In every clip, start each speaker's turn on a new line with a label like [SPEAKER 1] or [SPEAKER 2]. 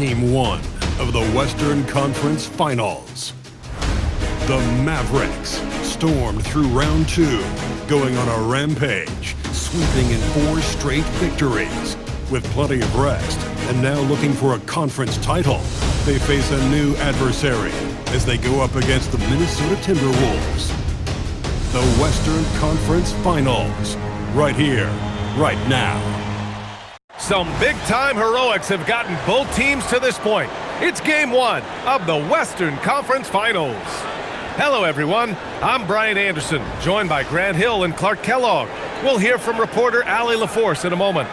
[SPEAKER 1] Game 1 of the Western Conference Finals. The Mavericks stormed through round 2, going on a rampage, sweeping in 4 straight victories. With plenty of rest and now looking for a conference title, they face a new adversary as they go up against the Minnesota Timberwolves. The Western Conference Finals, right here, right now.
[SPEAKER 2] Some big-time heroics have gotten both teams to this point. It's Game 1 of the Western Conference Finals. Hello, everyone. I'm Brian Anderson, joined by Grant Hill and Clark Kellogg. We'll hear from reporter Allie LaForce in a moment.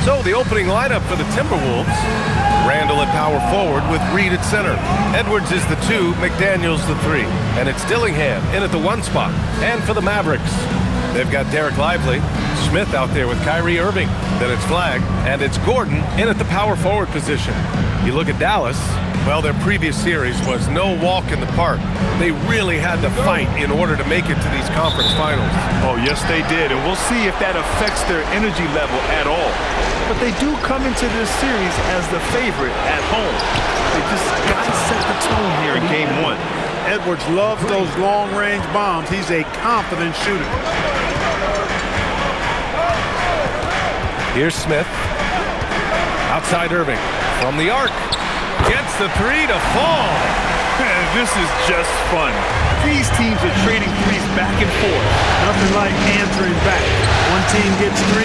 [SPEAKER 2] So the opening lineup for the Timberwolves: Randall at power forward with Reed at center. Edwards is the 2, McDaniels the 3. And it's Dillingham in at the 1 spot. And for the Mavericks, they've got Derek Lively, Smith out there with Kyrie Irving. Then it's Flagg, and it's Gordon in at the power forward position. You look at Dallas, well, their previous series was no walk in the park. They really had to fight in order to make it to these conference finals.
[SPEAKER 3] Oh, yes, they did, and we'll see if that affects their energy level at all. But they do come into this series as the favorite at home. They just got to set the tone here in Game 1.
[SPEAKER 4] Edwards loves those long-range bombs. He's a confident shooter.
[SPEAKER 2] Here's Smith. Outside Irving. From the arc. Gets the 3 to fall.
[SPEAKER 3] This is just fun. These teams are trading threes back and forth.
[SPEAKER 4] Nothing like answering back. One team gets 3,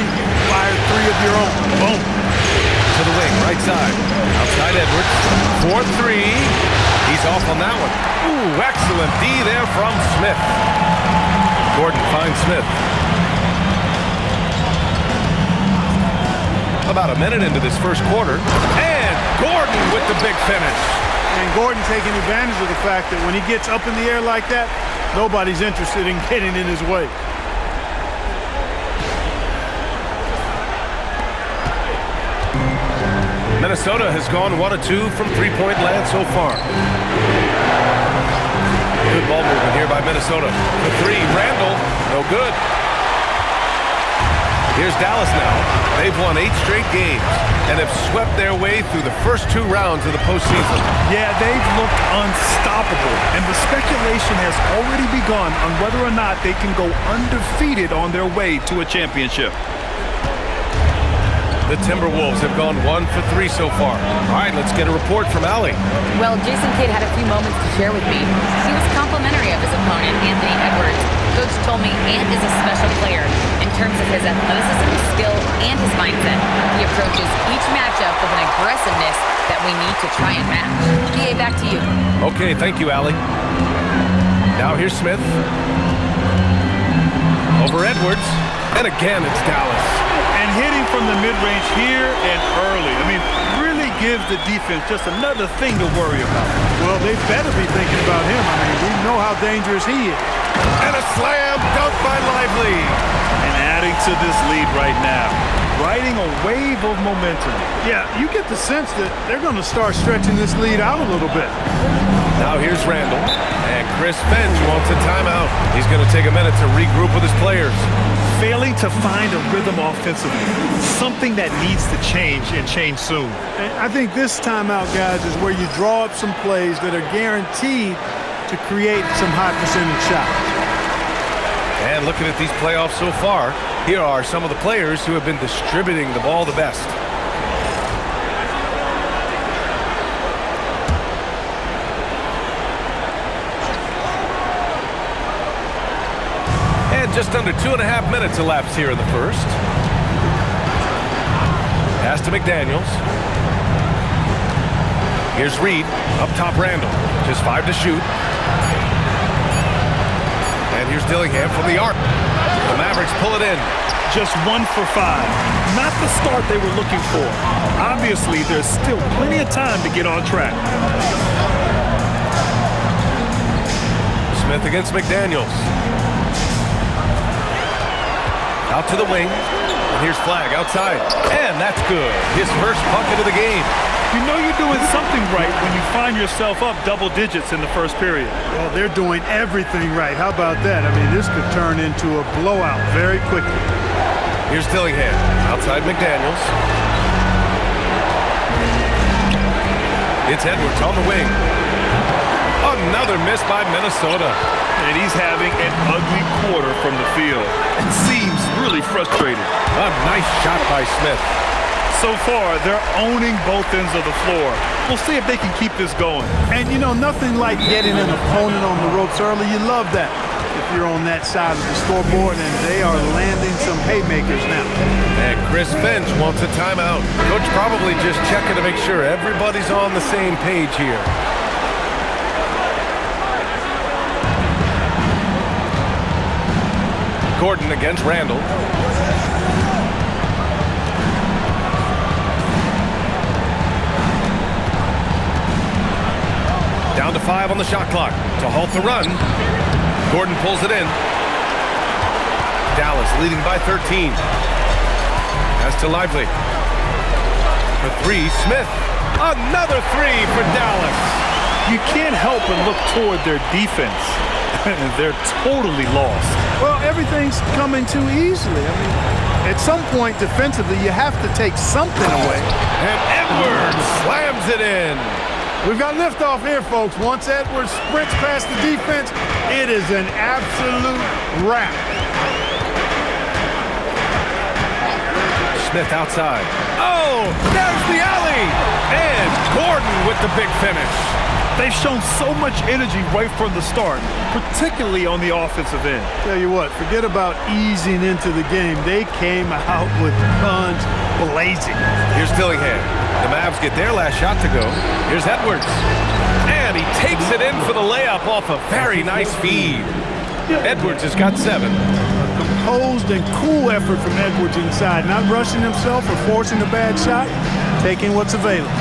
[SPEAKER 4] fire 3 of your own. Boom.
[SPEAKER 2] To the wing, right side. Outside Edwards. 4-3. He's off on that one. Ooh, excellent D there from Smith. Gordon finds Smith. About a minute into this first quarter. And Gordon with the big finish.
[SPEAKER 4] And Gordon taking advantage of the fact that when he gets up in the air like that, nobody's interested in getting in his way.
[SPEAKER 2] Minnesota has gone 1 of 2 from three-point land so far. Good ball movement here by Minnesota. The 3, Randall, no good. Here's Dallas now. They've won 8 straight games and have swept their way through the first 2 rounds of the postseason.
[SPEAKER 3] Yeah, they've looked unstoppable, and the speculation has already begun on whether or not they can go undefeated on their way to a championship.
[SPEAKER 2] The Timberwolves have gone 1 for 3 so far. All right, let's get a report from Allie.
[SPEAKER 5] Well, Jason Kidd had a few moments to share with me. He was complimentary of his opponent, Anthony Edwards. Coach told me Ant is a special player in terms of his athleticism, skill, and his mindset. He approaches each matchup with an aggressiveness that we need to try and match. PA, back to you.
[SPEAKER 2] Okay, thank you, Allie. Now here's Smith. Over Edwards. And again, it's Dallas.
[SPEAKER 3] And hitting from the mid-range here and early. I mean, really gives the defense just another thing to worry about.
[SPEAKER 4] Well, they better be thinking about him. I mean, we know how dangerous he is.
[SPEAKER 2] And a slam dunk by Lively.
[SPEAKER 3] And adding to this lead right now, riding a wave of momentum.
[SPEAKER 4] Yeah, you get the sense that they're going to start stretching this lead out a little bit.
[SPEAKER 2] Now here's Randall. And Chris Finch wants a timeout. He's going to take a minute to regroup with his players.
[SPEAKER 3] Failing to find a rhythm offensively, something that needs to change and change soon.
[SPEAKER 4] And I think this timeout, guys, is where you draw up some plays that are guaranteed to create some high percentage shots.
[SPEAKER 2] And looking at these playoffs so far, here are some of the players who have been distributing the ball the best. Just under 2.5 minutes elapsed here in the first. Pass to McDaniels. Here's Reed, up top Randall. Just 5 to shoot. And here's Dillingham from the arc. The Mavericks pull it in.
[SPEAKER 3] Just 1 for 5. Not the start they were looking for. Obviously, there's still plenty of time to get on track.
[SPEAKER 2] Smith against McDaniels. Out to the wing. And here's Flagg outside. And that's good. His first bucket of the game.
[SPEAKER 3] You know you're doing something right when you find yourself up double digits in the first period.
[SPEAKER 4] Well, they're doing everything right. How about that? I mean, this could turn into a blowout very quickly.
[SPEAKER 2] Here's Dillingham outside McDaniels. It's Edwards on the wing. Another miss by Minnesota.
[SPEAKER 3] And he's having an ugly quarter from the field. It seems really frustrated.
[SPEAKER 2] A nice shot by Smith.
[SPEAKER 3] So far, they're owning both ends of the floor. We'll see if they can keep this going.
[SPEAKER 4] And, you know, nothing like getting an opponent on the ropes early. You love that if you're on that side of the scoreboard, and they are landing some haymakers now.
[SPEAKER 2] And Chris Finch wants a timeout. Coach probably just checking to make sure everybody's on the same page here. Gordon against Randall. Down to 5 on the shot clock to halt the run. Gordon pulls it in. Dallas leading by 13. Pass to Lively. For 3, Smith. Another 3 for Dallas.
[SPEAKER 3] You can't help but look toward their defense. They're totally lost.
[SPEAKER 4] Well, everything's coming too easily. I mean, at some point defensively, you have to take something away.
[SPEAKER 2] And Edwards slams it in.
[SPEAKER 4] We've got liftoff here, folks. Once Edwards sprints past the defense, it is an absolute wrap.
[SPEAKER 2] Smith outside. Oh, there's the alley. And Gordon with the big finish.
[SPEAKER 3] They've shown so much energy right from the start, particularly on the offensive end.
[SPEAKER 4] Tell you what, forget about easing into the game. They came out with guns blazing.
[SPEAKER 2] Here's Dillingham. The Mavs get their last shot to go. Here's Edwards. And he takes it in for the layup off a very nice feed. Edwards has got 7.
[SPEAKER 4] Composed and cool effort from Edwards inside. Not rushing himself or forcing a bad shot. Taking what's available.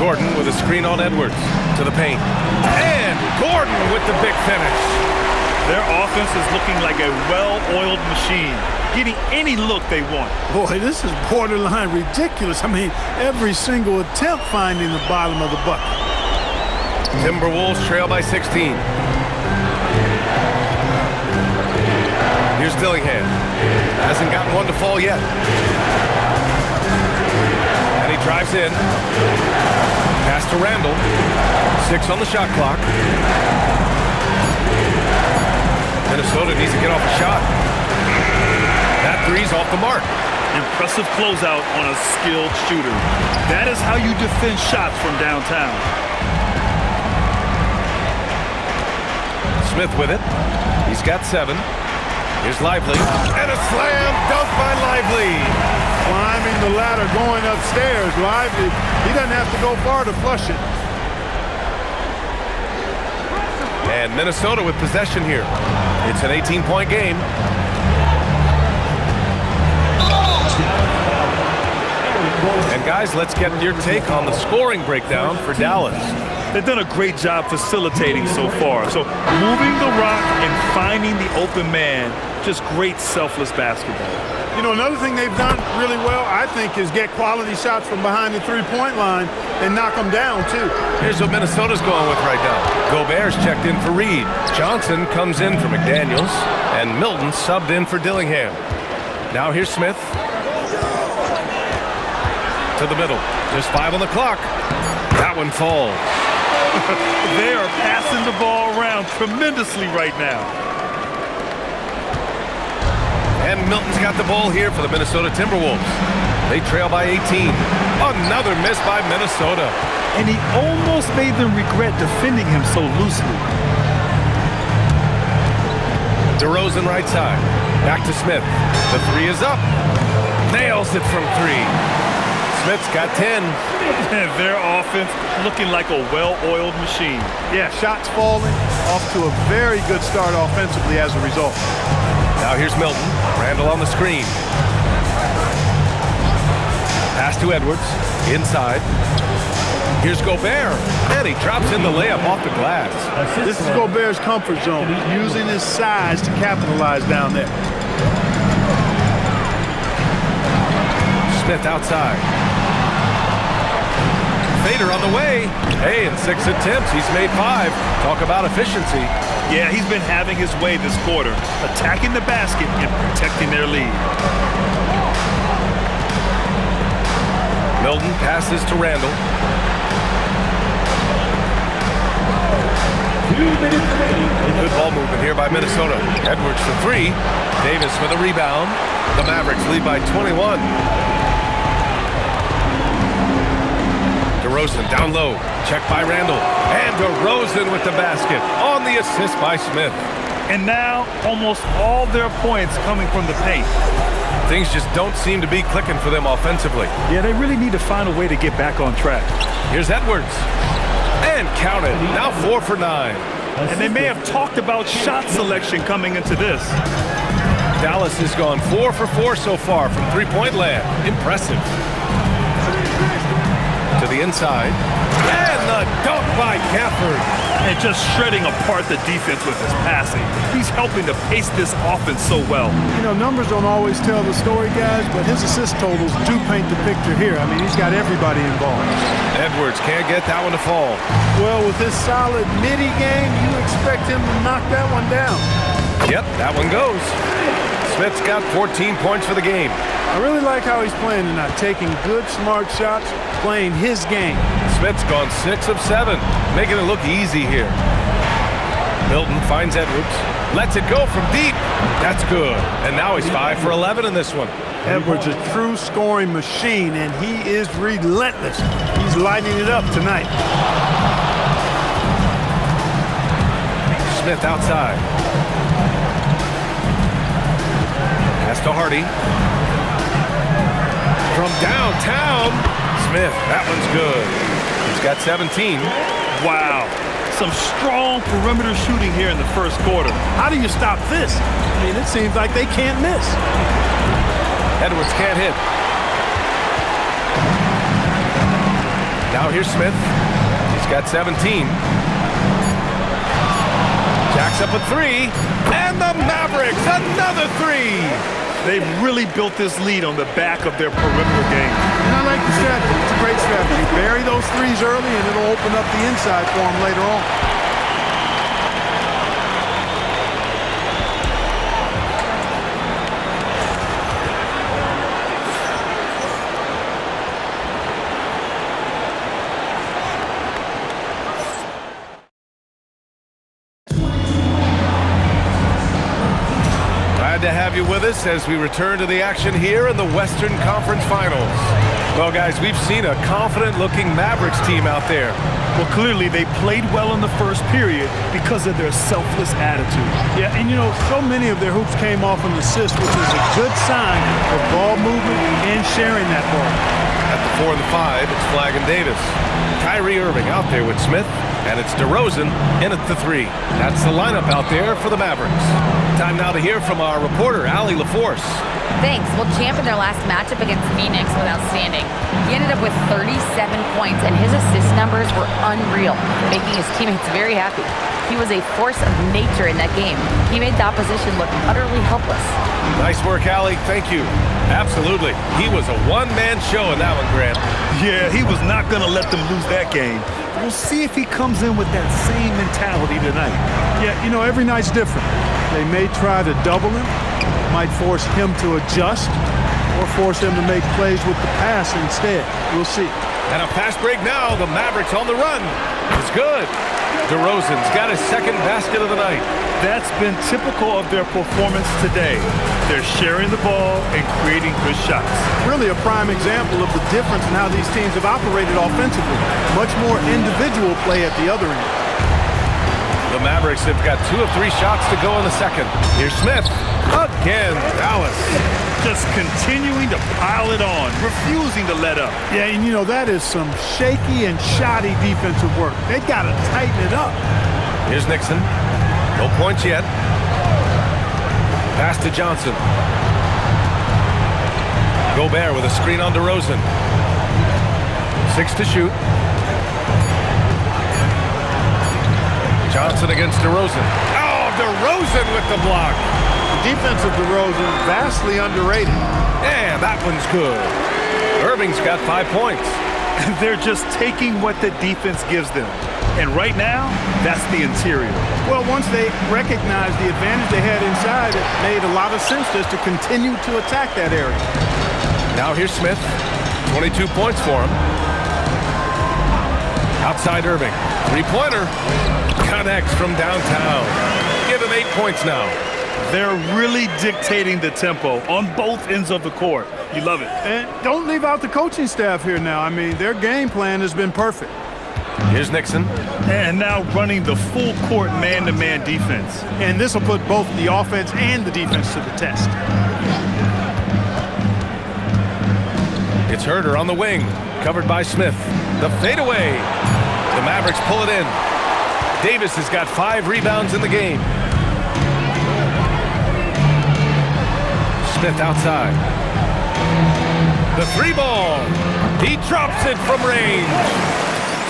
[SPEAKER 2] Gordon with a screen on Edwards to the paint. And Gordon with the big finish.
[SPEAKER 3] Their offense is looking like a well-oiled machine, getting any look they want.
[SPEAKER 4] Boy, this is borderline ridiculous. I mean, every single attempt finding the bottom of the bucket.
[SPEAKER 2] Timberwolves trail by 16. Here's Dillingham. Hasn't gotten one to fall yet. And he drives in. Pass to Randall. 6 on the shot clock. Minnesota needs to get off a shot. That 3's off the mark.
[SPEAKER 3] Impressive closeout on a skilled shooter. That is how you defend shots from downtown.
[SPEAKER 2] Smith with it. He's got 7. Here's Lively. And a slam dunk by Lively.
[SPEAKER 4] Climbing the ladder, going upstairs. Lively, he doesn't have to go far to flush it.
[SPEAKER 2] And Minnesota with possession here. It's an 18-point game. And guys, let's get your take on the scoring breakdown for Dallas.
[SPEAKER 3] They've done a great job facilitating so far. So moving the rock and finding the open man, just great selfless basketball.
[SPEAKER 4] You know, another thing they've done really well, I think, is get quality shots from behind the three-point line and knock them down, too.
[SPEAKER 2] Here's what Minnesota's going with right now. Gobert's checked in for Reed. Johnson comes in for McDaniels. And Milton subbed in for Dillingham. Now here's Smith. To the middle. Just 5 on the clock. That one falls.
[SPEAKER 3] They are passing the ball around tremendously right now.
[SPEAKER 2] And Milton's got the ball here for the Minnesota Timberwolves. They trail by 18. Another miss by Minnesota.
[SPEAKER 3] And he almost made them regret defending him so loosely.
[SPEAKER 2] DeRozan right side. Back to Smith. The 3 is up. Nails it from 3. Smith's got 10.
[SPEAKER 3] And their offense looking like a well-oiled machine.
[SPEAKER 4] Yeah, shots falling. Off to a very good start offensively as a result.
[SPEAKER 2] Now here's Milton. Randall on the screen. Pass to Edwards. Inside. Here's Gobert. And he drops in the layup off the glass.
[SPEAKER 4] This is Gobert's comfort zone. He's using his size to capitalize down there.
[SPEAKER 2] Smith outside. Fader on the way. Hey, in 6 attempts, he's made 5. Talk about efficiency.
[SPEAKER 3] Yeah, he's been having his way this quarter, attacking the basket and protecting their lead.
[SPEAKER 2] Milton passes to Randall.
[SPEAKER 6] 2 minutes remaining.
[SPEAKER 2] Good ball movement here by Minnesota. Edwards for three. Davis for the rebound. The Mavericks lead by 21. DeRozan down low. Checked by Randall. And DeRozan with the basket on the assist by Smith.
[SPEAKER 3] And now, almost all their points coming from the paint.
[SPEAKER 2] Things just don't seem to be clicking for them offensively.
[SPEAKER 3] Yeah, they really need to find a way to get back on track.
[SPEAKER 2] Here's Edwards. And counted. Now 4 for 9.
[SPEAKER 3] And they may have talked about shot selection coming into this.
[SPEAKER 2] Dallas has gone 4 for 4 so far from three-point land. Impressive. To the inside. And the dunk by Gafford.
[SPEAKER 3] And just shredding apart the defense with his passing. He's helping to pace this offense so well.
[SPEAKER 4] You know, numbers don't always tell the story, guys, but his assist totals do paint the picture here. I mean, he's got everybody involved.
[SPEAKER 2] Edwards can't get that one to fall.
[SPEAKER 4] Well, with his solid midi game, you expect him to knock that one down.
[SPEAKER 2] Yep, that one goes. Smith's got 14 points for the game.
[SPEAKER 4] I really like how he's playing tonight, taking good, smart shots, playing his game.
[SPEAKER 2] Smith's gone 6 of 7, making it look easy here. Milton finds Edwards, lets it go from deep. That's good. And now he's 5 for 11 in this one.
[SPEAKER 4] Edwards, a true scoring machine, and he is relentless. He's lighting it up tonight.
[SPEAKER 2] Smith outside. Pass to Hardy. From downtown, Smith, that one's good. He's got 17.
[SPEAKER 3] Wow. Some strong perimeter shooting here in the first quarter.
[SPEAKER 4] How do you stop this? I mean, it seems like they can't miss.
[SPEAKER 2] Edwards can't hit. Now here's Smith. He's got 17. Jacks up a three. And the Mavericks, another three.
[SPEAKER 3] They've really built this lead on the back of their perimeter game.
[SPEAKER 4] And I like the strategy. It's a great strategy. Bury those threes early, and it'll open up the inside for them later on.
[SPEAKER 2] To have you with us as we return to the action here in the Western Conference Finals. Well, guys, we've seen a confident-looking Mavericks team out there.
[SPEAKER 3] Well, clearly they played well in the first period because of their selfless attitude.
[SPEAKER 4] Yeah, and you know, so many of their hoops came off an assist, which is a good sign of ball movement and sharing that ball.
[SPEAKER 2] At the 4 and the 5, it's Flagg and Davis. Kyrie Irving out there with Smith, and it's DeRozan in at the 3. That's the lineup out there for the Mavericks. Time now to hear from our reporter, Allie LaForce.
[SPEAKER 5] Thanks. Well, Champ in their last matchup against Phoenix was outstanding. He ended up with 37 points, and his assist numbers were unreal, making his teammates very happy. He was a force of nature in that game. He made the opposition look utterly helpless.
[SPEAKER 2] Nice work, Allie. Thank you. Absolutely. He was a one-man show in that one, Grant.
[SPEAKER 3] Yeah, he was not going to let them lose that game. We'll see if he comes in with that same mentality tonight.
[SPEAKER 4] Yeah, you know, every night's different. They may try to double him, might force him to adjust, or force him to make plays with the pass instead. We'll see.
[SPEAKER 2] And a fast break now. The Mavericks on the run. It's good. DeRozan's got his second basket of the night.
[SPEAKER 3] That's been typical of their performance today. They're sharing the ball and creating good shots.
[SPEAKER 4] Really a prime example of the difference in how these teams have operated offensively. Much more individual play at the other end.
[SPEAKER 2] The Mavericks have got 2 of 3 shots to go in the second. Here's Smith. Again, Dallas.
[SPEAKER 3] Just continuing to pile it on, refusing to let up.
[SPEAKER 4] Yeah, and you know, that is some shaky and shoddy defensive work. They got to tighten it up.
[SPEAKER 2] Here's Nixon. No points yet. Pass to Johnson. Gobert with a screen on DeRozan. 6 to shoot. Johnson against DeRozan. Oh, DeRozan with the block.
[SPEAKER 4] Defensive DeRozan, vastly underrated.
[SPEAKER 2] And that one's good. Irving's got 5 points.
[SPEAKER 3] They're just taking what the defense gives them. And right now, that's the interior.
[SPEAKER 4] Well, once they recognized the advantage they had inside, it made a lot of sense just to continue to attack that area.
[SPEAKER 2] Now here's Smith. 22 points for him. Outside Irving. Three-pointer. Connects from downtown. Give him 8 points now.
[SPEAKER 3] They're really dictating the tempo on both ends of the court. You love it.
[SPEAKER 4] And don't leave out the coaching staff here now. I mean, their game plan has been perfect.
[SPEAKER 2] Here's Nixon.
[SPEAKER 3] And now running the full court man-to-man defense.
[SPEAKER 4] And this will put both the offense and the defense to the test.
[SPEAKER 2] It's Herter on the wing. Covered by Smith. The fadeaway. The Mavericks pull it in. Davis has got 5 rebounds in the game. Smith outside. The 3-ball. He drops it from range.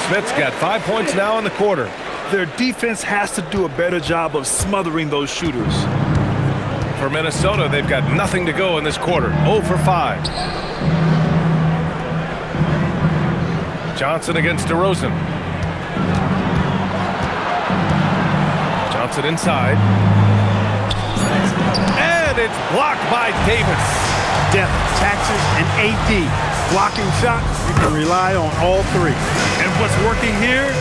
[SPEAKER 2] Smith's got 5 points now in the quarter.
[SPEAKER 3] Their defense has to do a better job of smothering those shooters.
[SPEAKER 2] For Minnesota, they've got nothing to go in this quarter. 0 for 5. Johnson against DeRozan. Johnson inside. And it's blocked by Davis.
[SPEAKER 4] Depth, taxes, and AD. Blocking shots, you can rely on all 3.
[SPEAKER 3] And what's working here,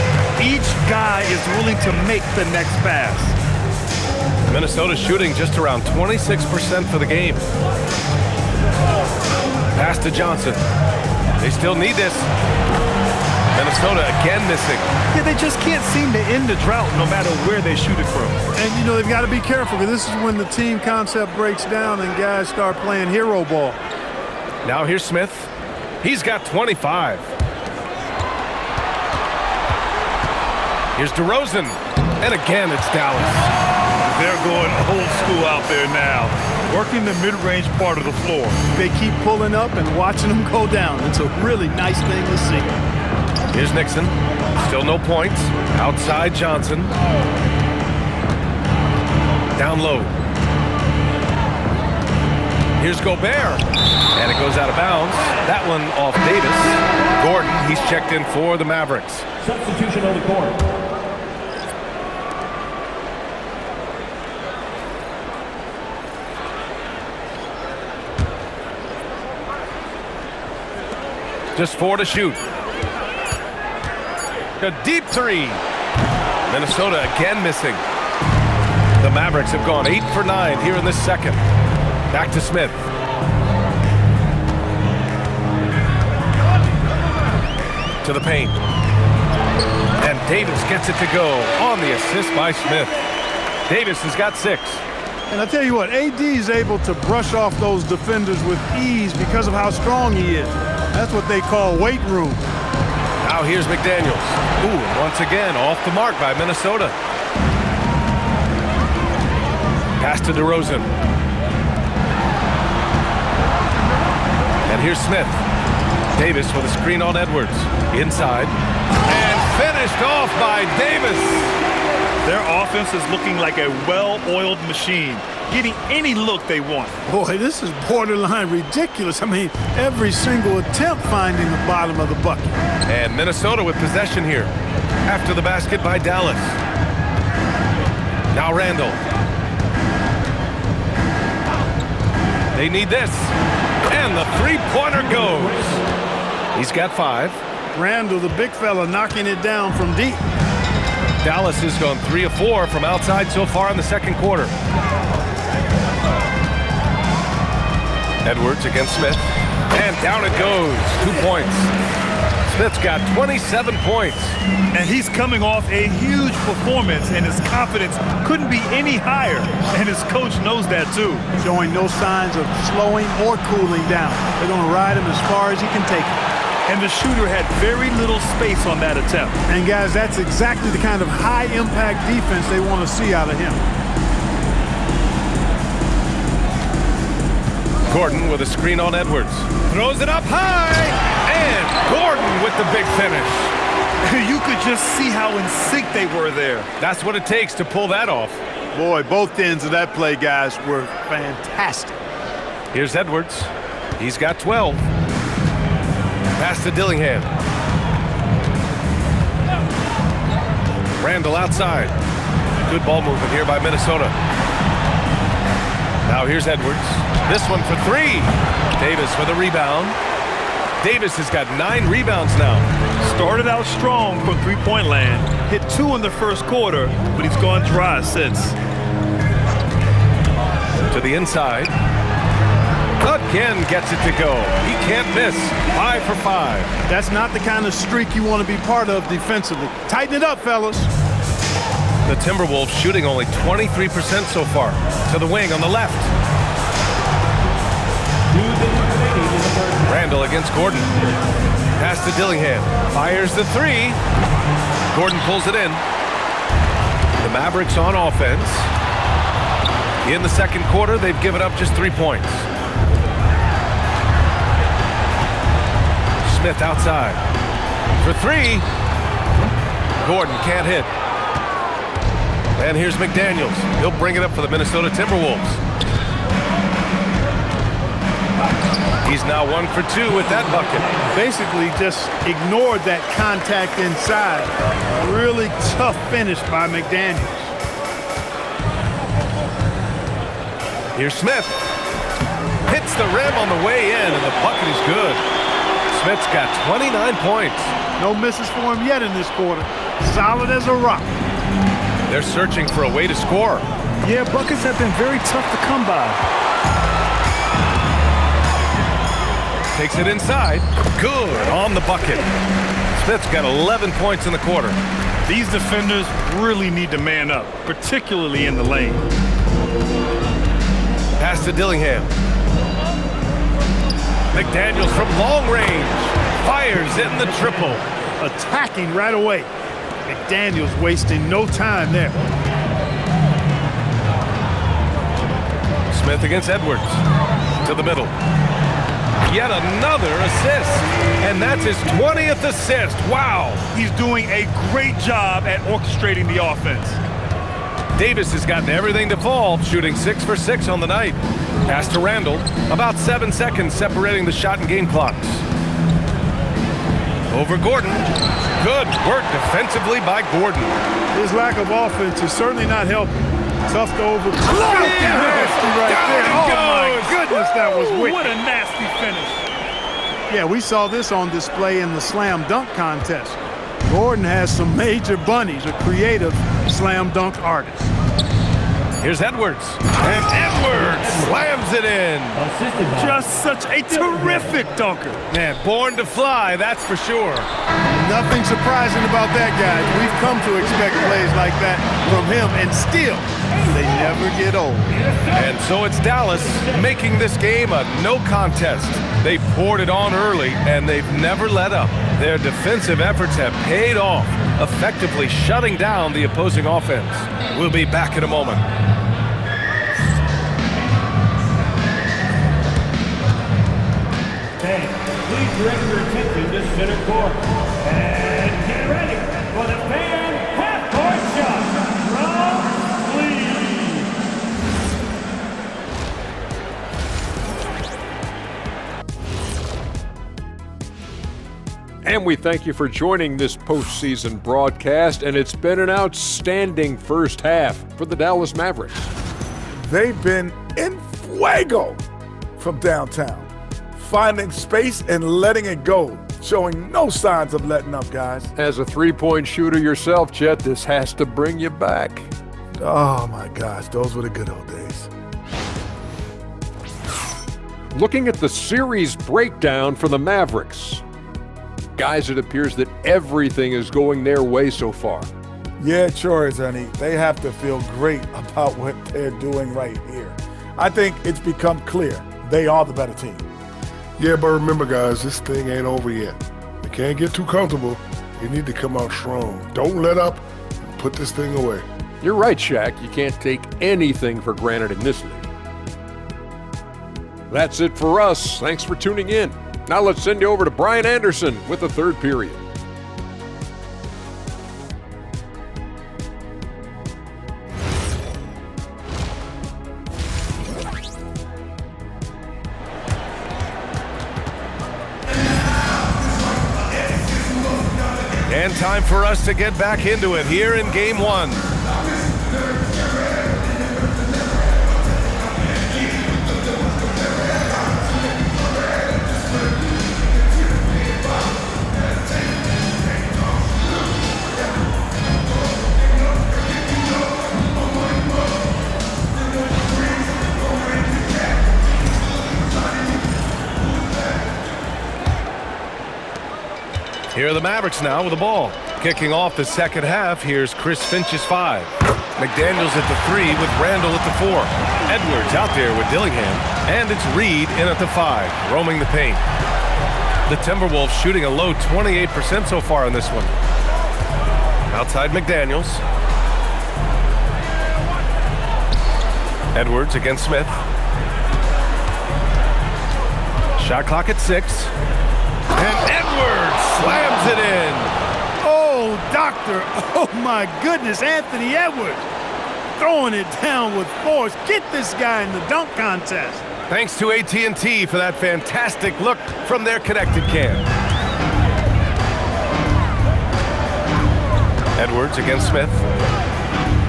[SPEAKER 3] each guy is willing to make the next pass.
[SPEAKER 2] Minnesota's shooting just around 26% for the game. Pass to Johnson. They still need this. Minnesota again missing.
[SPEAKER 3] Yeah, they just can't seem to end the drought no matter where they shoot it from.
[SPEAKER 4] And, you know, they've got to be careful because this is when the team concept breaks down and guys start playing hero ball.
[SPEAKER 2] Now here's Smith. He's got 25. Here's DeRozan. And again, it's Dallas.
[SPEAKER 3] They're going old school out there now, working the mid-range part of the floor.
[SPEAKER 4] They keep pulling up and watching them go down. It's a really nice thing to see.
[SPEAKER 2] Here's Nixon. Still no points. Outside Johnson. Down low. Here's Gobert. And it goes out of bounds. That one off Davis. Gordon, he's checked in for the Mavericks.
[SPEAKER 6] Substitution on the court.
[SPEAKER 2] Just 4 to shoot. A deep 3. Minnesota again missing. The Mavericks have gone 8 for 9 here in this second. Back to Smith. To the paint. And Davis gets it to go on the assist by Smith. Davis has got 6.
[SPEAKER 4] And I tell you what, AD is able to brush off those defenders with ease because of how strong he is. That's what they call weight room.
[SPEAKER 2] Now here's McDaniels. Ooh, once again, off the mark by Minnesota. Pass to DeRozan. And here's Smith. Davis with a screen on Edwards. Inside. And finished off by Davis.
[SPEAKER 3] Their offense is looking like a well-oiled machine, getting any look they want.
[SPEAKER 4] Boy, this is borderline ridiculous. I mean, every single attempt finding the bottom of the bucket.
[SPEAKER 2] And Minnesota with possession here. After the basket by Dallas. Now Randall. They need this. And the 3-pointer goes. He's got 5.
[SPEAKER 4] Randall, the big fella, knocking it down from deep.
[SPEAKER 2] Dallas has gone 3 of 4 from outside so far in the second quarter. Edwards against Smith. And down it goes. 2 points. Smith's got 27 points.
[SPEAKER 3] And he's coming off a huge performance, and his confidence couldn't be any higher. And his coach knows that, too.
[SPEAKER 4] Showing no signs of slowing or cooling down. They're going to ride him as far as he can take it.
[SPEAKER 3] And the shooter had very little space on that attempt.
[SPEAKER 4] And, guys, that's exactly the kind of high-impact defense they want to see out of him.
[SPEAKER 2] Gordon with a screen on Edwards. Throws it up high. And Gordon with the big finish.
[SPEAKER 3] You could just see how in sync they were there.
[SPEAKER 2] That's what it takes to pull that off.
[SPEAKER 4] Boy, both ends of that play, guys, were fantastic.
[SPEAKER 2] Here's Edwards. He's got 12. Pass to Dillingham. Randall outside. Good ball movement here by Minnesota. Now here's Edwards. This one for three. Davis with a rebound. Davis has got 9 rebounds now.
[SPEAKER 3] Started out strong from three-point land. Hit 2 in the first quarter, but he's gone dry since.
[SPEAKER 2] To the inside. Again gets it to go. He can't miss. 5 for 5.
[SPEAKER 4] That's not the kind of streak you want to be part of defensively. Tighten it up, fellas.
[SPEAKER 2] The Timberwolves shooting only 23% so far. To the wing on the left. Randall against Gordon. Pass to Dillingham. Fires the 3. Gordon pulls it in. The Mavericks on offense. In the second quarter, they've given up just 3 points. Smith outside. For 3. Gordon can't hit. And here's McDaniels. He'll bring it up for the Minnesota Timberwolves. He's now 1 for 2 with that bucket.
[SPEAKER 4] Basically just ignored that contact inside. Really tough finish by McDaniels.
[SPEAKER 2] Here's Smith. Hits the rim on the way in, and the bucket is good. Smith's got 29 points.
[SPEAKER 4] No misses for him yet in this quarter. Solid as a rock.
[SPEAKER 2] They're searching for a way to score.
[SPEAKER 3] Yeah, buckets have been very tough to come by.
[SPEAKER 2] Takes it inside. Good on the bucket. Smith's got 11 points in the quarter.
[SPEAKER 3] These defenders really need to man up, particularly in the lane.
[SPEAKER 2] Pass to Dillingham. McDaniels from long range. Fires in the triple.
[SPEAKER 4] Attacking right away. McDaniels wasting no time there.
[SPEAKER 2] Smith against Edwards. To the middle. Yet another assist. And that's his 20th assist. Wow.
[SPEAKER 3] He's doing a great job at orchestrating the offense.
[SPEAKER 2] Davis has gotten everything to fall, shooting 6 for 6 on the night. Pass to Randall. About 7 seconds separating the shot and game clocks. Over Gordon. Good work defensively by Gordon.
[SPEAKER 4] His lack of offense is certainly not helping. Tough to overcome. Nasty right there. Oh my goodness, that was wicked.
[SPEAKER 3] What a nasty finish.
[SPEAKER 4] Yeah, we saw this on display in the slam dunk contest. Gordon has some major bunnies, a creative slam dunk artist.
[SPEAKER 2] Here's Edwards. And Edwards slams it in.
[SPEAKER 3] Just such a terrific dunker.
[SPEAKER 2] Man, born to fly, that's for sure.
[SPEAKER 4] Nothing surprising about that, guys. We've come to expect plays like that from him, and still, they never get old.
[SPEAKER 2] And so it's Dallas making this game a no contest. They poured it on early, and they've never let up. Their defensive efforts have paid off, effectively shutting down the opposing offense. We'll be back in a moment.
[SPEAKER 6] Hey, please direct your attention to center court. And get ready for the fan half-court shot from Lee.
[SPEAKER 7] And we thank you for joining this postseason broadcast, and it's been an outstanding first half for the Dallas Mavericks.
[SPEAKER 8] They've been in fuego from downtown, finding space and letting it go, showing no signs of letting up, guys.
[SPEAKER 7] As a three-point shooter yourself, Chet, this has to bring you back.
[SPEAKER 8] Oh my gosh, those were the good old days.
[SPEAKER 7] Looking at the series breakdown for the Mavericks, guys, it appears that everything is going their way so far.
[SPEAKER 8] Yeah, it sure is, honey. They have to feel great about what they're doing right here. I think it's become clear they are the better team.
[SPEAKER 9] Yeah, but remember, guys, this thing ain't over yet. We can't get too comfortable. You need to come out strong. Don't let up and put this thing away.
[SPEAKER 7] You're right, Shaq. You can't take anything for granted in this league. That's it for us. Thanks for tuning in. Now let's send you over to Brian Anderson with the third period.
[SPEAKER 2] And time for us to get back into it here in Game 1. Here are the Mavericks now with the ball. Kicking off the second half, here's Chris Finch's 5. McDaniels at the 3 with Randall at the 4. Edwards out there with Dillingham. And it's Reed in at the 5, roaming the paint. The Timberwolves shooting a low 28% so far in this one. Outside McDaniels. Edwards against Smith. Shot clock at 6. And Edwards slams it in.
[SPEAKER 4] Oh, doctor. Oh, my goodness. Anthony Edwards throwing it down with force. Get this guy in the dunk contest.
[SPEAKER 2] Thanks to AT&T for that fantastic look from their connected cam. Edwards against Smith.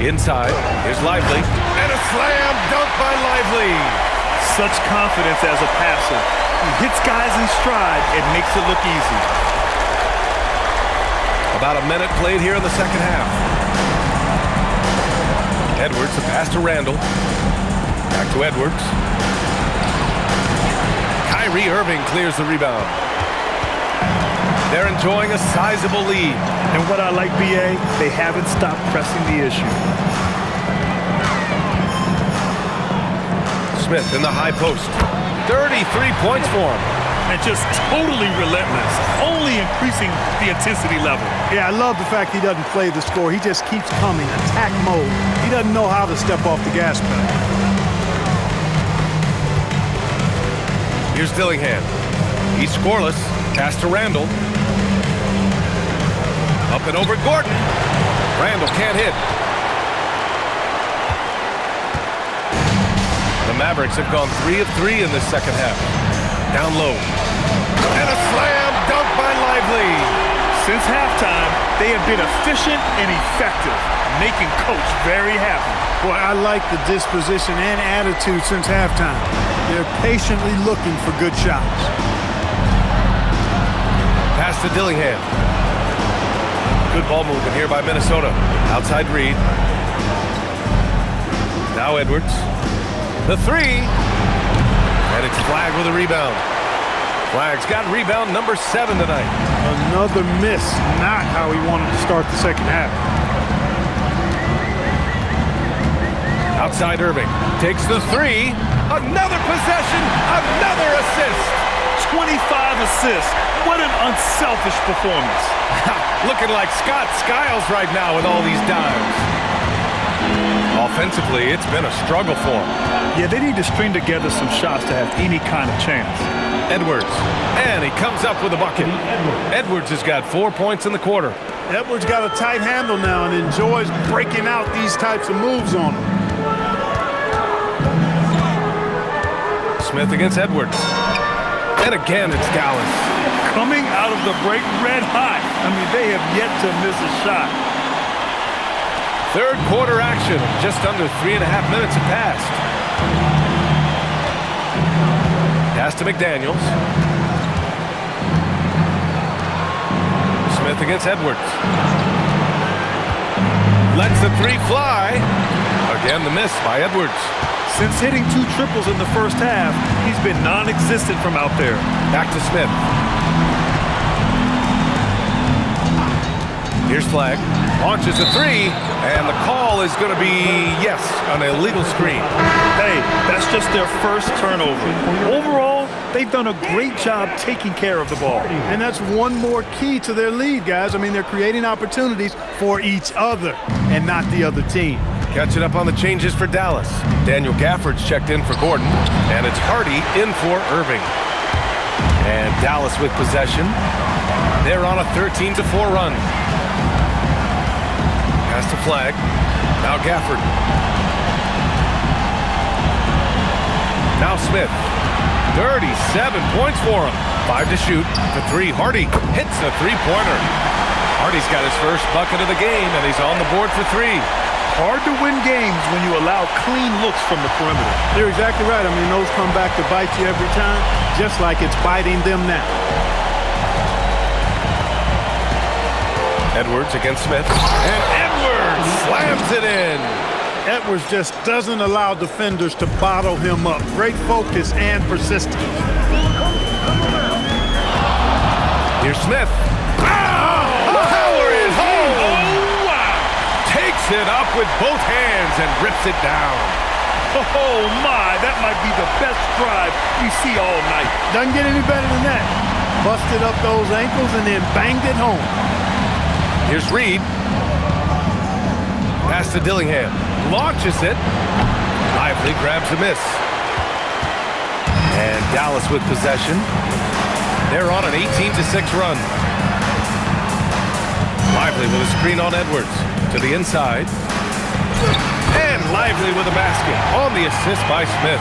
[SPEAKER 2] Inside. Here's Lively. And a slam dunk by Lively.
[SPEAKER 3] Such confidence as a passer. He hits guys in stride and makes it look easy.
[SPEAKER 2] About a minute played here in the second half. Edwards, the pass to Randall. Back to Edwards. Kyrie Irving clears the rebound. They're enjoying a sizable lead.
[SPEAKER 3] And what I like, BA, they haven't stopped pressing the issue.
[SPEAKER 2] Smith in the high post. 33 points for him.
[SPEAKER 3] And just totally relentless, only increasing the intensity level.
[SPEAKER 4] Yeah, I love the fact he doesn't play the score. He just keeps coming, attack mode. He doesn't know how to step off the gas pedal.
[SPEAKER 2] Here's Dillingham. He's scoreless. Pass to Randall. Up and over Gordon. Randall can't hit. The Mavericks have gone 3 of 3 in this second half. Down low. And a slam dunk by Lively.
[SPEAKER 3] Since halftime, they have been efficient and effective, making Coach very happy.
[SPEAKER 4] Boy, I like the disposition and attitude since halftime. They're patiently looking for good shots.
[SPEAKER 2] Pass to Dillingham. Good ball movement here by Minnesota. Outside Reed. Now Edwards. The 3. And it's Flagg with a rebound. Flagg's got rebound number 7 tonight.
[SPEAKER 4] Another miss. Not how he wanted to start the second half.
[SPEAKER 2] Outside Irving. Takes the 3. Another possession. Another assist.
[SPEAKER 3] 25 assists. What an unselfish performance.
[SPEAKER 2] Looking like Scott Skiles right now with all these dimes. Offensively, it's been a struggle for him.
[SPEAKER 3] Yeah, they need to string together some shots to have any kind of chance.
[SPEAKER 2] Edwards, and he comes up with a bucket. Edwards has got 4 points in the quarter.
[SPEAKER 4] Edwards got a tight handle now and enjoys breaking out these types of moves on him.
[SPEAKER 2] Smith against Edwards. And again, it's Dallas.
[SPEAKER 3] Coming out of the break red hot. I mean, they have yet to miss a shot.
[SPEAKER 2] Third quarter action. Just under 3.5 minutes have passed. Pass to McDaniels. Smith against Edwards. Lets the 3 fly. Again, the miss by Edwards.
[SPEAKER 3] Since hitting 2 triples in the first half, he's been non-existent from out there.
[SPEAKER 2] Back to Smith. Here's Flagg. Launches a 3, and the call is going to be, yes, an illegal screen.
[SPEAKER 3] Hey, that's just their first turnover. Overall, they've done a great job taking care of the ball.
[SPEAKER 4] And that's one more key to their lead, guys. I mean, they're creating opportunities for each other and not the other team.
[SPEAKER 2] Catching up on the changes for Dallas. Daniel Gafford's checked in for Gordon, and it's Hardy in for Irving. And Dallas with possession. They're on a 13-4 run. Pass to Flagg. Now Gafford. Now Smith. 37 points for him. 5 to shoot. The 3. Hardy hits a 3-pointer. Hardy's got his first bucket of the game, and he's on the board for 3.
[SPEAKER 3] Hard to win games when you allow clean looks from the perimeter.
[SPEAKER 4] You're exactly right. I mean, those come back to bite you every time, just like it's biting them now.
[SPEAKER 2] Edwards against Smith. And Edwards slams it in.
[SPEAKER 4] Edwards just doesn't allow defenders to bottle him up. Great focus and persistence.
[SPEAKER 2] Here's Smith. Power is home. Oh, wow. Takes it up with both hands and rips it down.
[SPEAKER 3] Oh, my. That might be the best drive we see all night.
[SPEAKER 4] Doesn't get any better than that. Busted up those ankles and then banged it home.
[SPEAKER 2] Here's Reed. Pass to Dillingham. Launches it. Lively grabs a miss. And Dallas with possession. They're on an 18-6 run. Lively with a screen on Edwards. To the inside. And Lively with a basket. On the assist by Smith.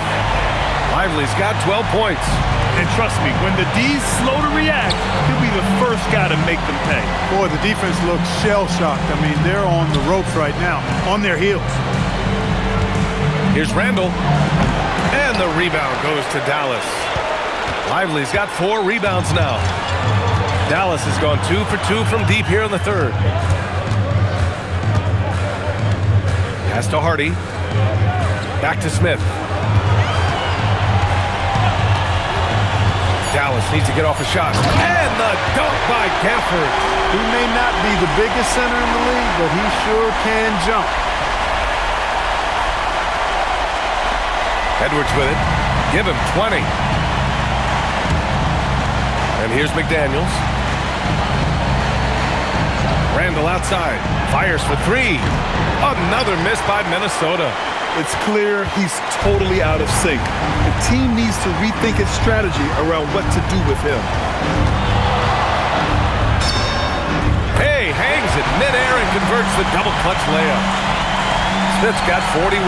[SPEAKER 2] Lively's got 12 points.
[SPEAKER 3] And trust me, when the D's slow to react, he'll be the first guy to make them pay.
[SPEAKER 4] Boy, the defense looks shell-shocked. I mean, they're on the ropes right now, on their heels.
[SPEAKER 2] Here's Randall. And the rebound goes to Dallas. Lively's got 4 rebounds now. Dallas has gone 2 for 2 from deep here in the third. Pass to Hardy. Back to Smith. Dallas needs to get off a shot. And the dunk by Gafford.
[SPEAKER 4] He may not be the biggest center in the league, but he sure can jump.
[SPEAKER 2] Edwards with it. Give him 20. And here's McDaniels. Randall outside. Fires for 3. Another miss by Minnesota.
[SPEAKER 3] It's clear he's totally out of sync. The team needs to rethink its strategy around what to do with him.
[SPEAKER 2] Hay hangs it midair and converts the double clutch layup. Smith's got 41.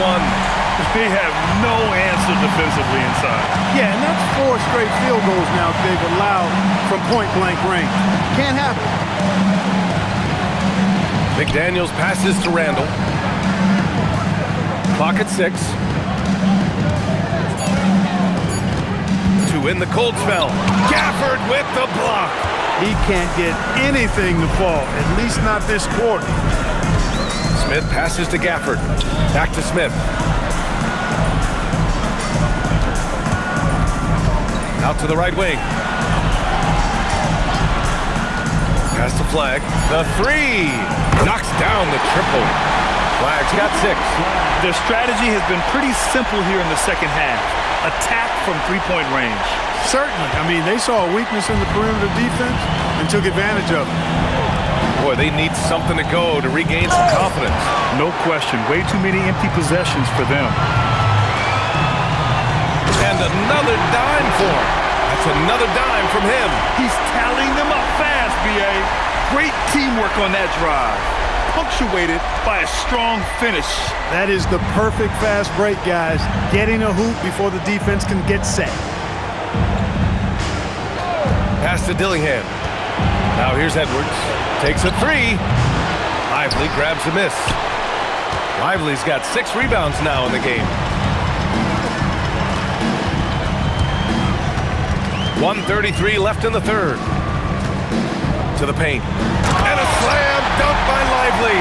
[SPEAKER 3] They have no answer defensively inside.
[SPEAKER 4] Yeah, and that's 4 straight field goals now they've allowed from point-blank range. Can't happen.
[SPEAKER 2] McDaniels passes to Randall. Clock at 6. To win the cold spell. Gafford with the block.
[SPEAKER 4] He can't get anything to fall, at least not this quarter.
[SPEAKER 2] Smith passes to Gafford. Back to Smith. Out to the right wing. Pass to Flag. The 3. Knocks down the triple. Flag's got 6.
[SPEAKER 3] Their strategy has been pretty simple here in the second half. Attack from three-point range.
[SPEAKER 4] Certainly. I mean, they saw a weakness in the perimeter defense and took advantage of it.
[SPEAKER 2] Boy, they need something to go to regain some confidence.
[SPEAKER 3] No question. Way too many empty possessions for them.
[SPEAKER 2] And another dime for him. That's another dime from him.
[SPEAKER 3] He's tallying them up fast, B.A. Great teamwork on that drive. Punctuated by a strong finish.
[SPEAKER 4] That is the perfect fast break, guys. Getting a hoop before the defense can get set.
[SPEAKER 2] Pass to Dillingham. Now here's Edwards. Takes a 3. Lively grabs a miss. Lively's got 6 rebounds now in the game. 1:33 left in the third. To the paint. And a slam dunk by Lively.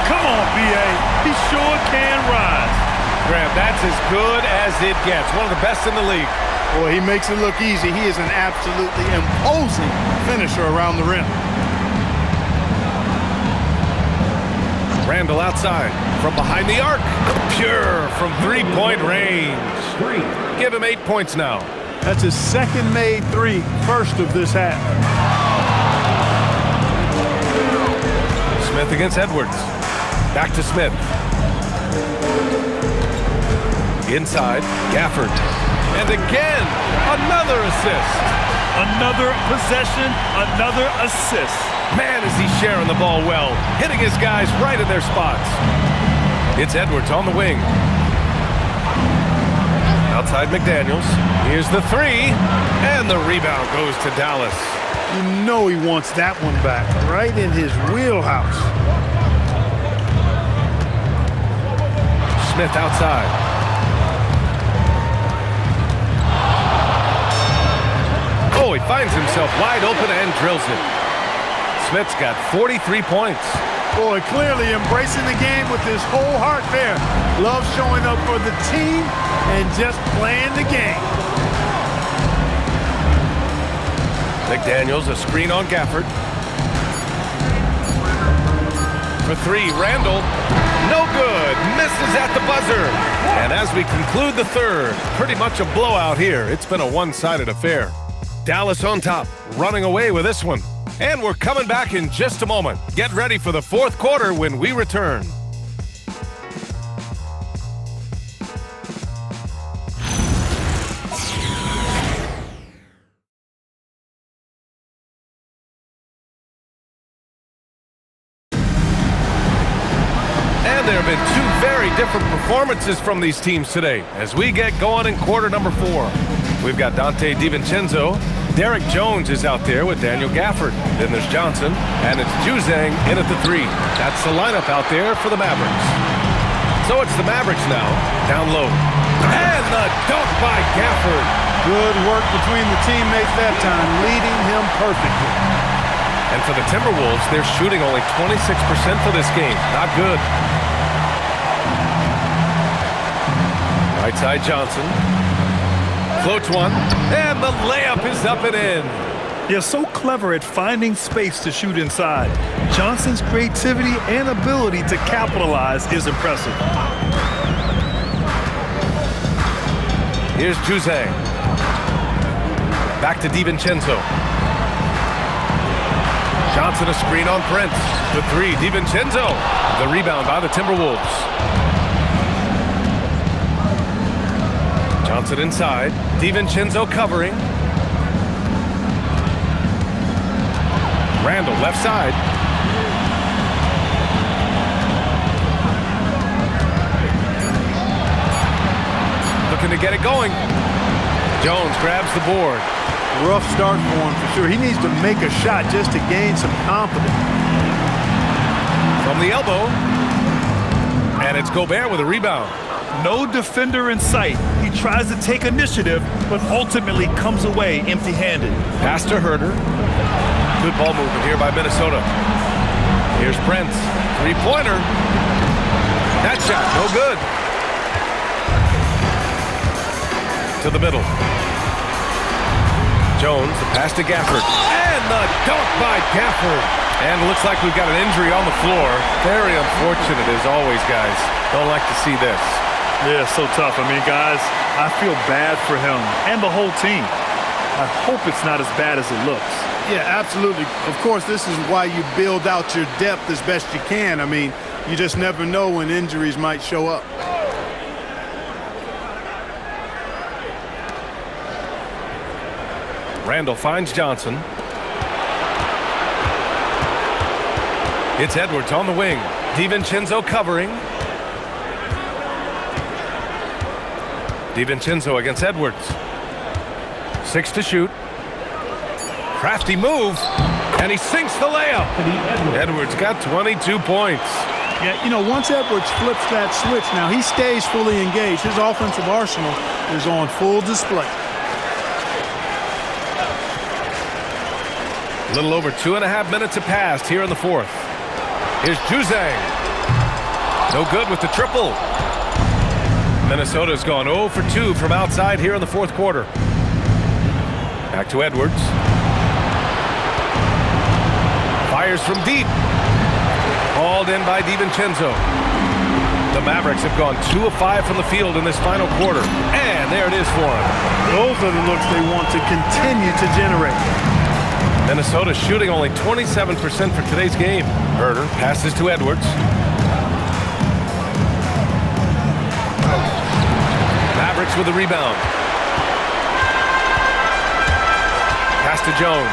[SPEAKER 3] Come on, B.A. He sure can rise.
[SPEAKER 2] Graham, that's as good as it gets. One of the best in the league.
[SPEAKER 4] Boy, he makes it look easy. He is an absolutely imposing finisher around the rim.
[SPEAKER 2] Randall outside from behind the arc. Pure from three-point range. Give him 8 points now.
[SPEAKER 4] That's his second made 3, first of this half.
[SPEAKER 2] Smith against Edwards. Back to Smith. Inside, Gafford. And again, another assist.
[SPEAKER 3] Another possession, another assist.
[SPEAKER 2] Man, is he sharing the ball well. Hitting his guys right in their spots. It's Edwards on the wing. Outside McDaniels. Here's the 3. And the rebound goes to Dallas.
[SPEAKER 4] You know he wants that one back, right in his wheelhouse.
[SPEAKER 2] Smith outside. Oh, he finds himself wide open and drills it. Smith's got 43 points.
[SPEAKER 4] Boy, clearly embracing the game with his whole heart there. Loves showing up for the team and just playing the game.
[SPEAKER 2] McDaniels, a screen on Gafford. For three, Randall. No good. Misses at the buzzer. And as we conclude the third, pretty much a blowout here. It's been a one-sided affair. Dallas on top, running away with this one. And we're coming back in just a moment. Get ready for the fourth quarter when we return. And there have been two very different performances from these teams today as we get going in quarter number 4. We've got Dante DiVincenzo. Derek Jones is out there with Daniel Gafford. Then there's Johnson, and it's Juzang in at the 3. That's the lineup out there for the Mavericks. So it's the Mavericks now, down low. And the dunk by Gafford.
[SPEAKER 4] Good work between the teammates that time, leading him perfectly.
[SPEAKER 2] And for the Timberwolves, they're shooting only 26% for this game. Not good. Right side Johnson. Floats one, and the layup is up and in.
[SPEAKER 3] They're so clever at finding space to shoot inside. Johnson's creativity and ability to capitalize is impressive.
[SPEAKER 2] Here's Juzang. Back to DiVincenzo. Johnson a screen on Prince. The 3, DiVincenzo. The rebound by the Timberwolves. Johnson inside. DiVincenzo covering. Randall left side. Looking to get it going. Jones grabs the board.
[SPEAKER 4] Rough start for him for sure. He needs to make a shot just to gain some confidence.
[SPEAKER 2] From the elbow. And it's Gobert with a rebound.
[SPEAKER 3] No defender in sight. He tries to take initiative, but ultimately comes away empty-handed.
[SPEAKER 2] Pass to Herter. Good ball movement here by Minnesota. Here's Prince. Three-pointer. That shot, no good. To the middle. Jones, the pass to Gafford. And the dunk by Gafford. And it looks like we've got an injury on the floor. Very unfortunate as always, guys. Don't like to see this.
[SPEAKER 3] Yeah, so tough. I mean, guys, I feel bad for him and the whole team. I hope it's not as bad as it looks.
[SPEAKER 4] Yeah, absolutely. Of course, this is why you build out your depth as best you can. I mean, you just never know when injuries might show up.
[SPEAKER 2] Randall finds Johnson. It's Edwards on the wing. DiVincenzo covering. DiVincenzo against Edwards. 6 to shoot. Crafty move, and he sinks the layup. Edwards got 22 points.
[SPEAKER 4] Yeah, you know, once Edwards flips that switch, now he stays fully engaged. His offensive arsenal is on full display.
[SPEAKER 2] A little over 2.5 minutes have passed here in the fourth. Here's Juzang. No good with the triple. Minnesota's gone 0 for 2 from outside here in the fourth quarter. Back to Edwards. Fires from deep. Hauled in by DiVincenzo. The Mavericks have gone 2 of 5 from the field in this final quarter. And there it is for them.
[SPEAKER 4] Those are the looks they want to continue to generate.
[SPEAKER 2] Minnesota shooting only 27% for today's game. Herter passes to Edwards. Mavericks with the rebound. Pass to Jones.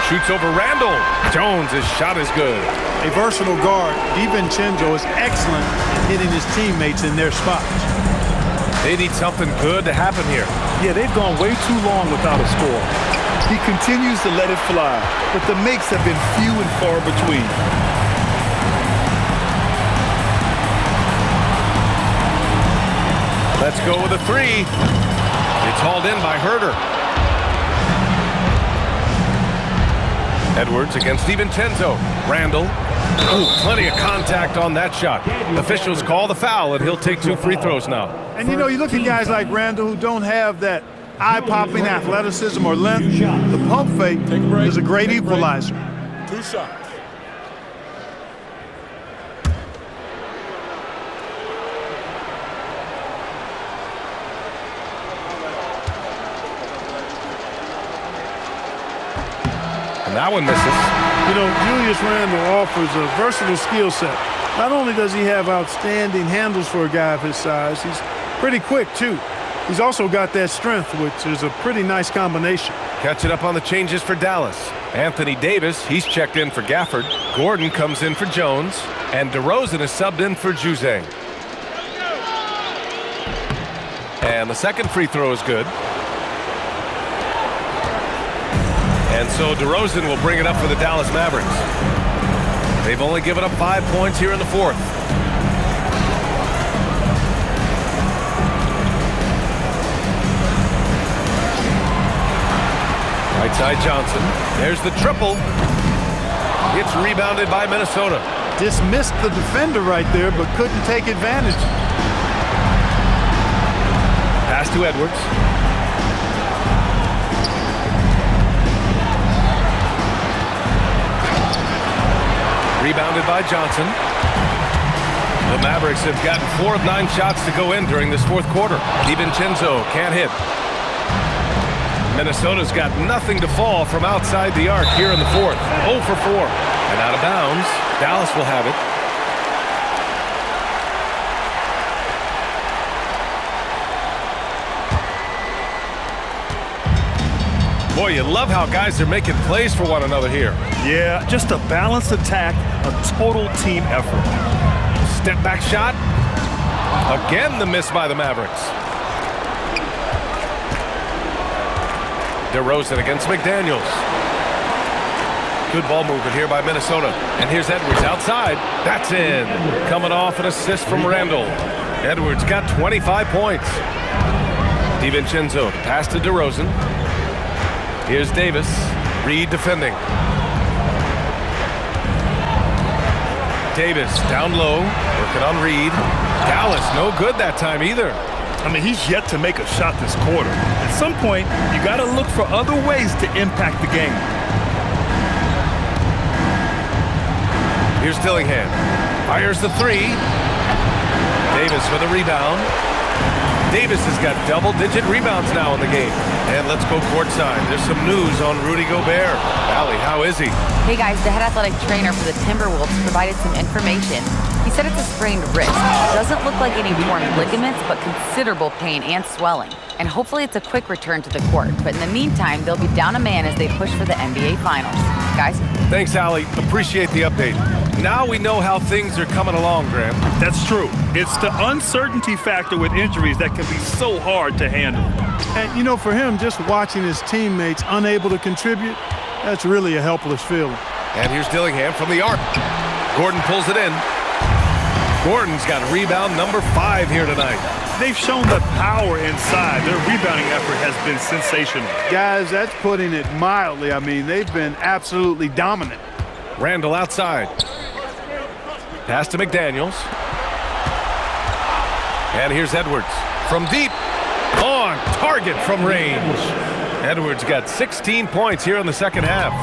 [SPEAKER 2] Shoots over Randall. Jones' shot is good.
[SPEAKER 4] A versatile guard, DiVincenzo is excellent at hitting his teammates in their spots.
[SPEAKER 2] They need something good to happen here.
[SPEAKER 3] Yeah, they've gone way too long without a score. He continues to let it fly, but the makes have been few and far between.
[SPEAKER 2] Let's go with a three. It's hauled in by Herter. Edwards against DiVincenzo. Randall. Ooh, plenty of contact on that shot. Officials call the foul, and he'll take 2 free throws now.
[SPEAKER 4] And you know, you look at guys like Randall who don't have that eye-popping athleticism or length. The pump fake is a great equalizer.
[SPEAKER 8] 2 shots.
[SPEAKER 2] And that one misses.
[SPEAKER 4] You know, Julius Randle offers a versatile skill set. Not only does he have outstanding handles for a guy of his size, he's pretty quick, too. He's also got that strength, which is a pretty nice combination.
[SPEAKER 2] Catching up on the changes for Dallas. Anthony Davis, he's checked in for Gafford. Gordon comes in for Jones. And DeRozan is subbed in for Juzang. And the second free throw is good. And so DeRozan will bring it up for the Dallas Mavericks. They've only given up 5 points here in the fourth. Right side Johnson. There's the triple. It's rebounded by Minnesota.
[SPEAKER 4] Dismissed the defender right there, but couldn't take advantage.
[SPEAKER 2] Pass to Edwards. Rebounded by Johnson. The Mavericks have gotten 4 of 9 shots to go in during this fourth quarter. DiVincenzo can't hit. Minnesota's got nothing to fall from outside the arc here in the fourth. 0 for 4. And out of bounds. Dallas will have it. Boy, you love how guys are making plays for one another here.
[SPEAKER 3] Yeah, just a balanced attack, a total team effort.
[SPEAKER 2] Step back shot. Again, the miss by the Mavericks. DeRozan against McDaniels. Good ball movement here by Minnesota. And here's Edwards outside. That's in. Coming off an assist from Randall. Edwards got 25 points. DiVincenzo, pass to DeRozan. Here's Davis. Reed defending. Davis down low, working on Reed. Dallas no good that time either.
[SPEAKER 3] I mean, he's yet to make a shot this quarter. At some point, you got to look for other ways to impact the game.
[SPEAKER 2] Here's Dillingham. Fires the three. Davis with a rebound. Davis has got double-digit rebounds now in the game. And let's go courtside. There's some news on Rudy Gobert. Allie, how is he?
[SPEAKER 5] Hey guys, the head athletic trainer for the Timberwolves provided some information. He said it's a sprained wrist. Doesn't look like any torn ligaments, but considerable pain and swelling. And hopefully it's a quick return to the court. But in the meantime, they'll be down a man as they push for the NBA Finals. Guys?
[SPEAKER 2] Thanks, Allie. Appreciate the update. Now we know how things are coming along, Graham.
[SPEAKER 3] That's true. It's the uncertainty factor with injuries that can be so hard to handle.
[SPEAKER 4] And, you know, for him, just watching his teammates unable to contribute, that's really a helpless feeling.
[SPEAKER 2] And here's Dillingham from the arc. Gordon pulls it in. Gordon's got rebound number 5 here tonight.
[SPEAKER 3] They've shown the power inside. Their rebounding effort has been sensational.
[SPEAKER 4] Guys, that's putting it mildly. I mean, they've been absolutely dominant.
[SPEAKER 2] Randall outside. Pass to McDaniels. And here's Edwards from deep. On target from range. Edwards got 16 points here in the second half.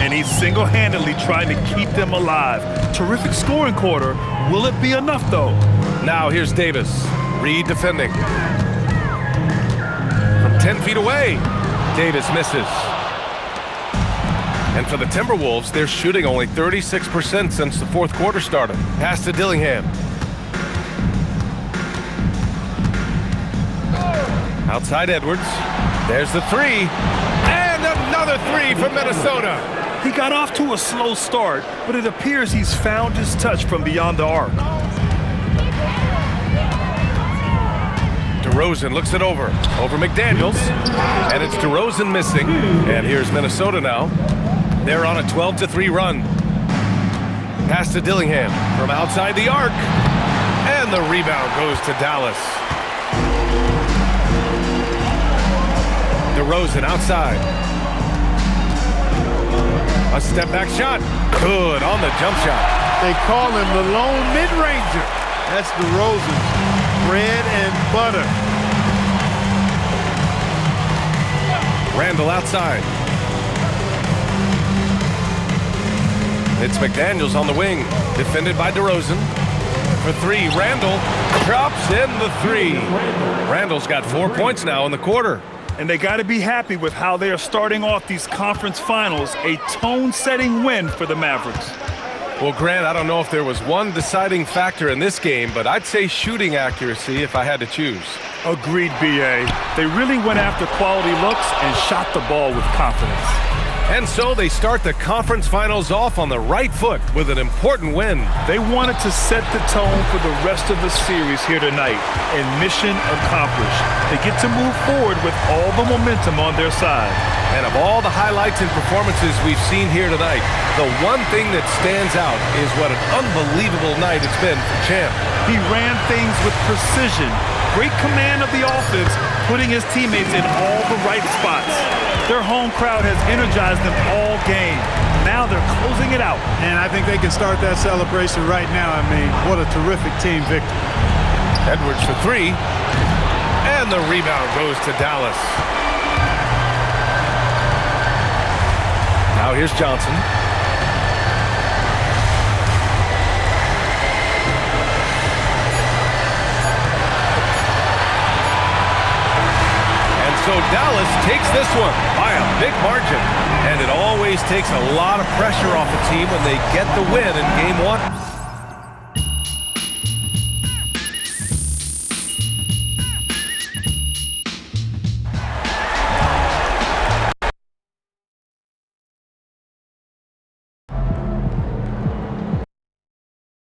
[SPEAKER 3] And he's single-handedly trying to keep them alive. Terrific scoring quarter. Will it be enough, though?
[SPEAKER 2] Now here's Davis. Reed defending. From 10 feet away. Davis misses. And for the Timberwolves, they're shooting only 36% since the fourth quarter started. Pass to Dillingham. Outside Edwards. There's the three. And another three from Minnesota.
[SPEAKER 3] He got off to a slow start, but it appears he's found his touch from beyond the arc.
[SPEAKER 2] DeRozan looks it over McDaniels, and it's DeRozan missing. And here's Minnesota now. They're on a 12-3 run. Pass to Dillingham from outside the arc, and the rebound goes to Dallas. DeRozan outside. A step-back shot. Good on the jump shot.
[SPEAKER 4] They call him the lone mid-ranger. That's DeRozan's bread and butter.
[SPEAKER 2] Randall outside. It's McDaniels on the wing, defended by DeRozan. For three, Randall drops in the three. Randall's got 4 points now in the quarter.
[SPEAKER 3] And they got to be happy with how they are starting off these conference finals. A tone-setting win for the Mavericks.
[SPEAKER 2] Well, Grant, I don't know if there was one deciding factor in this game, but I'd say shooting accuracy if I had to choose.
[SPEAKER 3] Agreed, B.A. They really went after quality looks and shot the ball with confidence.
[SPEAKER 2] And so they start the conference finals off on the right foot with an important win.
[SPEAKER 3] They wanted to set the tone for the rest of the series here tonight, and mission accomplished. They get to move forward with all the momentum on their side.
[SPEAKER 2] And of all the highlights and performances we've seen here tonight, the one thing that stands out is what an unbelievable night it's been for Champ.
[SPEAKER 3] He ran things with precision, great command of the offense, putting his teammates in all the right spots. Their home crowd has energized them all game. Now they're closing it out.
[SPEAKER 4] And I think they can start that celebration right now. I mean, what a terrific team victory.
[SPEAKER 2] Edwards for three, and the rebound goes to Dallas. Now here's Johnson. So Dallas takes this one by a big margin. And it always takes a lot of pressure off a team when they get the win in Game 1.